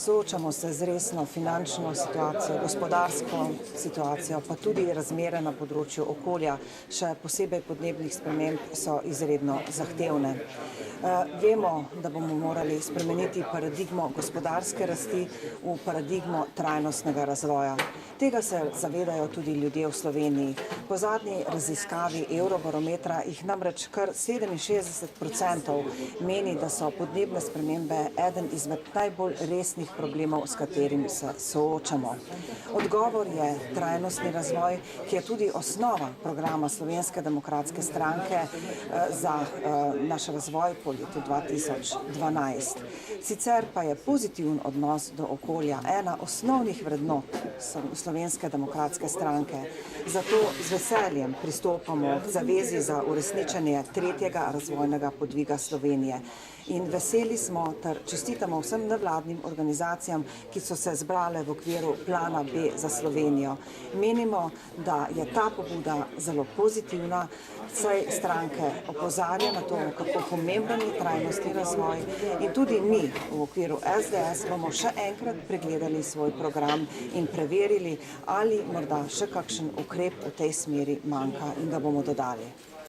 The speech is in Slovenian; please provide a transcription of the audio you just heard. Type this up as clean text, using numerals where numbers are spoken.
Soočamo se z resno finančno situacijo, gospodarsko situacijo, pa tudi razmere na področju okolja, še posebej podnebnih sprememb so izredno zahtevne. Vemo, da bomo morali spremeniti paradigmo gospodarske rasti v paradigmo trajnostnega razvoja. Tega se zavedajo tudi ljudje v Sloveniji. Po zadnji raziskavi Eurobarometra jih namreč kar 67% meni, da so podnebne spremembe eden izmed najbolj resnih problemov, s katerim se soočamo. Odgovor je trajnostni razvoj, ki je tudi osnova programa Slovenske demokratske stranke za naš razvoj po letu 2012. Sicer pa je pozitiven odnos do okolja ena osnovnih vrednot Slovenske demokratske stranke. Zato z veseljem pristopamo k zavezi za uresničenje tretjega razvojnega podviga Slovenije. In veseli smo ter čestitamo vsem nevladnim organizacijam, ki so se zbrale v okviru plana B za Slovenijo. Menimo, da je ta pobuda zelo pozitivna, saj stranke opozarja na to, kako pomemben je trajnostni razvoj, in tudi mi v okviru SDS bomo še enkrat pregledali svoj program in preverili, ali morda še kakšen ukrep v tej smeri manjka in ga bomo dodali.